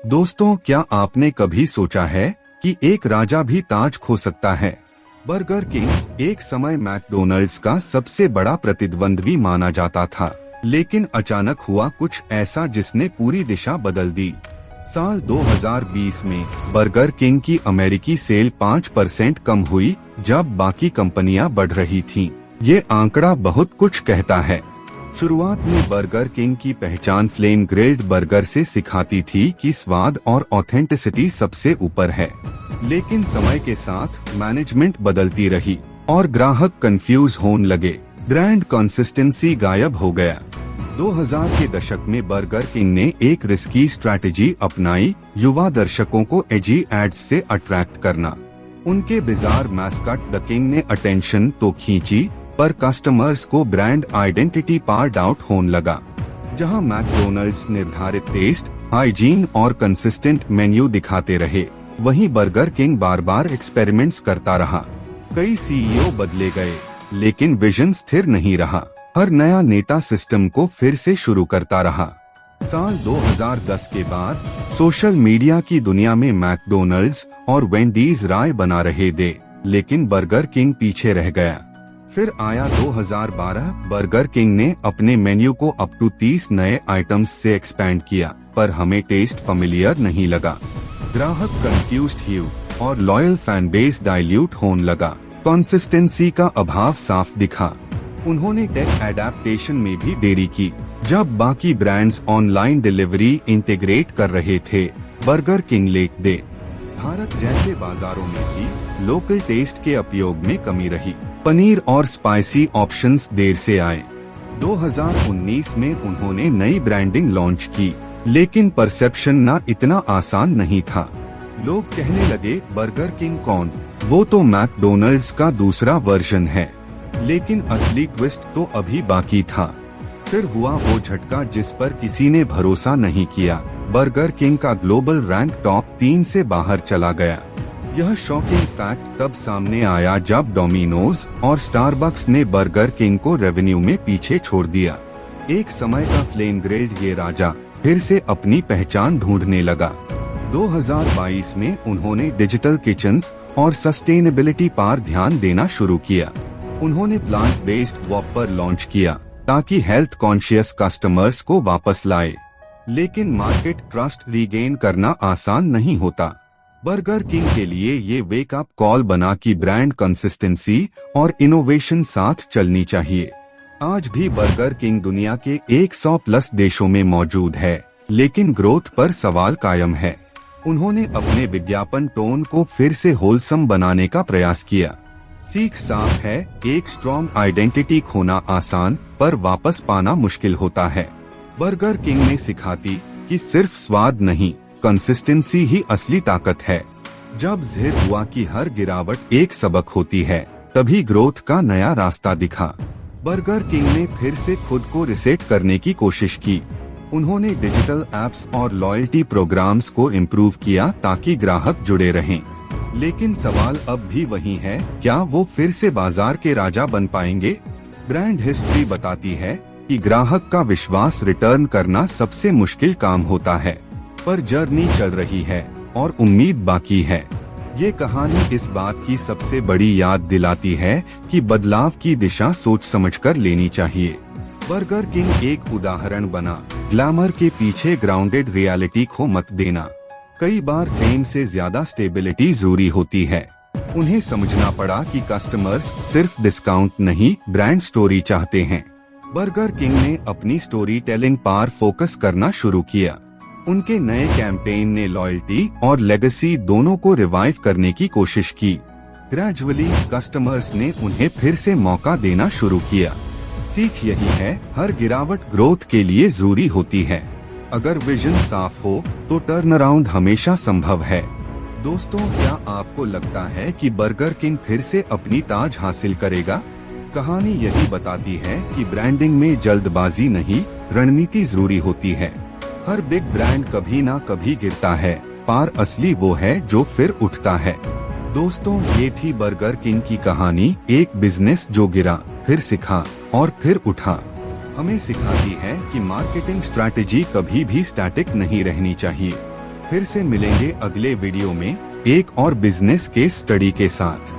दोस्तों, क्या आपने कभी सोचा है कि एक राजा भी ताज खो सकता है? बर्गर किंग एक समय मैकडोनल्ड्स का सबसे बड़ा प्रतिद्वंद्वी माना जाता था, लेकिन अचानक हुआ कुछ ऐसा जिसने पूरी दिशा बदल दी। साल 2020 में बर्गर किंग की अमेरिकी सेल 5% कम हुई, जब बाकी कंपनियां बढ़ रही थीं। ये आंकड़ा बहुत कुछ कहता है। शुरुआत में बर्गर किंग की पहचान फ्लेम ग्रिल्ड बर्गर से सिखाती थी कि स्वाद और ऑथेंटिसिटी सबसे ऊपर है। लेकिन समय के साथ मैनेजमेंट बदलती रही और ग्राहक कंफ्यूज होने लगे। ब्रांड कंसिस्टेंसी गायब हो गया। 2000 के दशक में बर्गर किंग ने एक रिस्की स्ट्रैटेजी अपनाई, युवा दर्शकों को एजी एड्स से अट्रैक्ट करना। उनके बिजार मैस्कट द किंग ने अटेंशन तो खींची, पर कस्टमर्स को ब्रांड आइडेंटिटी पर डाउट होने लगा। जहां मैकडोनल्ड्स निर्धारित टेस्ट, हाइजीन और कंसिस्टेंट मेन्यू दिखाते रहे, वहीं बर्गर किंग बार बार एक्सपेरिमेंट्स करता रहा। कई सीईओ बदले गए, लेकिन विजन स्थिर नहीं रहा। हर नया नेता सिस्टम को फिर से शुरू करता रहा। साल 2010 के बाद सोशल मीडिया की दुनिया में मैकडोनल्ड्स और वेंडीज राय बना रहे थे, लेकिन बर्गर किंग पीछे रह गया। फिर आया 2012। बर्गर किंग ने अपने मेन्यू को अप टू 30 नए आइटम्स से एक्सपैंड किया, पर हमें टेस्ट फेमिलियर नहीं लगा। ग्राहक कंफ्यूज्ड हुए और लॉयल फैन बेस डाइल्यूट होने लगा। कंसिस्टेंसी का अभाव साफ दिखा। उन्होंने टेक एडेप्टेशन में भी देरी की। जब बाकी ब्रांड्स ऑनलाइन डिलीवरी इंटीग्रेट कर रहे थे, बर्गर किंग लेट दे। भारत जैसे बाजारों में भी लोकल टेस्ट के उपयोग में कमी रही। पनीर और स्पाइसी ऑप्शंस देर से आए। 2019 में उन्होंने नई ब्रांडिंग लॉन्च की, लेकिन परसेप्शन ना इतना आसान नहीं था। लोग कहने लगे, बर्गर किंग कौन? वो तो मैकडोनल्ड्स का दूसरा वर्जन है। लेकिन असली ट्विस्ट तो अभी बाकी था। फिर हुआ वो झटका जिस पर किसी ने भरोसा नहीं किया। बर्गर किंग का ग्लोबल रैंक टॉप 3 से बाहर चला गया। यह शॉकिंग फैक्ट तब सामने आया जब डोमिनोज और स्टारबक्स ने बर्गर किंग को रेवेन्यू में पीछे छोड़ दिया। एक समय का फ्लेम ग्रिल्ड ये राजा फिर से अपनी पहचान ढूंढने लगा। 2022 में उन्होंने डिजिटल किचन्स और सस्टेनेबिलिटी पर ध्यान देना शुरू किया। उन्होंने प्लांट बेस्ड वॉपर लॉन्च किया ताकि हेल्थ कॉन्शियस कस्टमर्स को वापस लाए। लेकिन मार्केट ट्रस्ट रीगेन करना आसान नहीं होता। बर्गर किंग के लिए ये वेक अप कॉल बना कि ब्रांड कंसिस्टेंसी और इनोवेशन साथ चलनी चाहिए। आज भी बर्गर किंग दुनिया के 100 प्लस देशों में मौजूद है, लेकिन ग्रोथ पर सवाल कायम है। उन्होंने अपने विज्ञापन टोन को फिर से होलसम बनाने का प्रयास किया। सीख साफ है, एक स्ट्रॉन्ग आइडेंटिटी खोना आसान, पर वापस पाना मुश्किल होता है। बर्गर किंग ने सिखाती कि सिर्फ स्वाद नहीं, कंसिस्टेंसी ही असली ताकत है। जब ज़ाहिर हुआ कि हर गिरावट एक सबक होती है, तभी ग्रोथ का नया रास्ता दिखा। बर्गर किंग ने फिर से खुद को रिसेट करने की कोशिश की। उन्होंने डिजिटल एप्स और लॉयल्टी प्रोग्राम्स को इम्प्रूव किया ताकि ग्राहक जुड़े रहें। लेकिन सवाल अब भी वही है, क्या वो फिर से बाजार के राजा बन पाएंगे? ब्रांड हिस्ट्री बताती है कि ग्राहक का विश्वास रिटर्न करना सबसे मुश्किल काम होता है, पर जर्नी चल रही है और उम्मीद बाकी है। ये कहानी इस बात की सबसे बड़ी याद दिलाती है कि बदलाव की दिशा सोच समझकर लेनी चाहिए। बर्गर किंग एक उदाहरण बना। ग्लैमर के पीछे ग्राउंडेड रियलिटी को मत देना। कई बार फेम से ज्यादा स्टेबिलिटी जरूरी होती है। उन्हें समझना पड़ा कि कस्टमर्स सिर्फ डिस्काउंट नहीं, ब्रांड स्टोरी चाहते हैं। बर्गर किंग ने अपनी स्टोरी टेलिंग पर फोकस करना शुरू किया। उनके नए कैंपेन ने लॉयल्टी और लेगेसी दोनों को रिवाइव करने की कोशिश की। ग्रेजुअली कस्टमर्स ने उन्हें फिर से मौका देना शुरू किया। सीख यही है, हर गिरावट ग्रोथ के लिए जरूरी होती है। अगर विजन साफ हो तो टर्न अराउंड हमेशा संभव है। दोस्तों, क्या आपको लगता है कि बर्गर किंग फिर से अपनी ताज हासिल करेगा? कहानी यही बताती है कि ब्रांडिंग में जल्दबाजी नहीं, रणनीति जरूरी होती है। हर बिग ब्रांड कभी ना कभी गिरता है, पर असली वो है जो फिर उठता है। दोस्तों, ये थी बर्गर किंग की कहानी, एक बिजनेस जो गिरा, फिर सीखा और फिर उठा। हमें सिखाती है कि मार्केटिंग स्ट्रैटेजी कभी भी स्टैटिक नहीं रहनी चाहिए। फिर से मिलेंगे अगले वीडियो में एक और बिजनेस केस स्टडी के साथ।